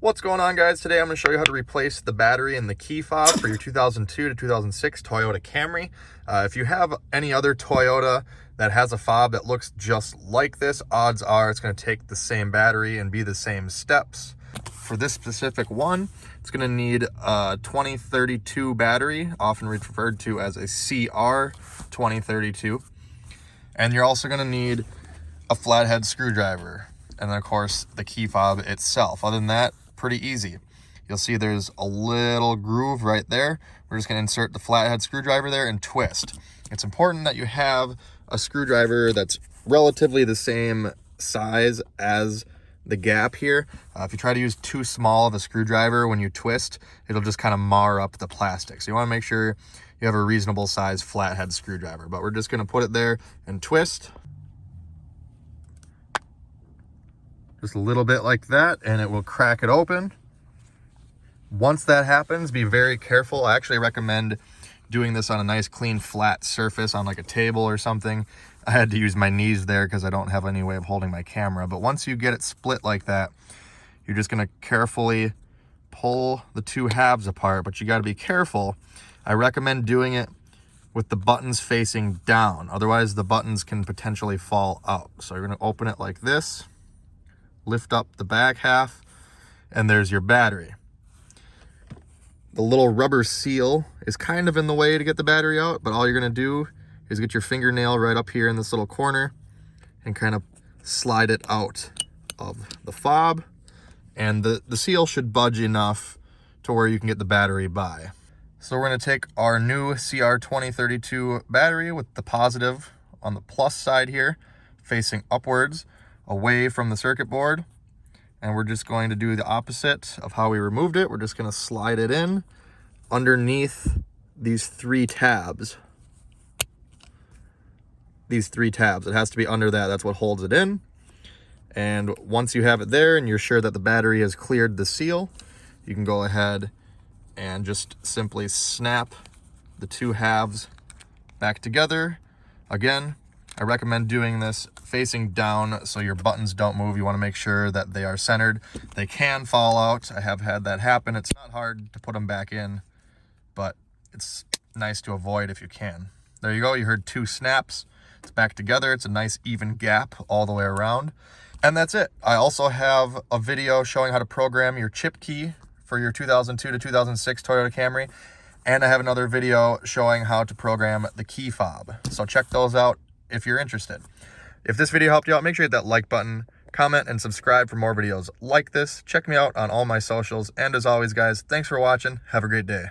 What's going on, guys? Today I'm going to show you how to replace the battery in the key fob for your 2002 to 2006 Toyota Camry. If you have any other Toyota that has a fob that looks just like this, odds are it's going to take the same battery and be the same steps. For this specific one, it's going to need a 2032 battery, often referred to as a CR 2032. And you're also going to need a flathead screwdriver. And then, of course, the key fob itself. Other than that, pretty easy. You'll see there's a little groove right there. We're just going to insert the flathead screwdriver there and twist. It's important that you have a screwdriver that's relatively the same size as the gap here. If you try to use too small of a screwdriver when you twist, it'll just kind of mar up the plastic. So you want to make sure you have a reasonable size flathead screwdriver. But we're just going to put it there and twist. Just a little bit like that, and it will crack it open. Once that happens, be very careful. I actually recommend doing this on a nice clean flat surface on like a table or something. I had to use my knees there because I don't have any way of holding my camera. But once you get it split like that, you're just going to carefully pull the two halves apart. But you got to be careful. I recommend doing it with the buttons facing down. Otherwise, the buttons can potentially fall out. So you're going to open it like this. Lift up the back half, and there's your battery. The little rubber seal is kind of in the way to get the battery out, but all you're going to do is get your fingernail right up here in this little corner and kind of slide it out of the fob, and the seal should budge enough to where you can get the battery by. So we're going to take our new CR 2032 battery with the positive on the plus side here, facing upwards, away from the circuit board, and we're just going to do the opposite of how we removed it. We're just going to slide it in underneath these three tabs. It has to be under that. That's what holds it in. And once you have it there and you're sure that the battery has cleared the seal, you can go ahead and just simply snap the two halves back together. Again, I recommend doing this facing down so your buttons don't move. You want to make sure that they are centered. They can fall out. I have had that happen. It's not hard to put them back in, but it's nice to avoid if you can. There you go. You heard two snaps. It's back together. It's a nice even gap all the way around. And that's it. I also have a video showing how to program your chip key for your 2002 to 2006 Toyota Camry. And I have another video showing how to program the key fob. So check those out if you're interested. If this video helped you out, make sure you hit that like button, comment, and subscribe for more videos like this. Check me out on all my socials. And as always, guys, thanks for watching. Have a great day.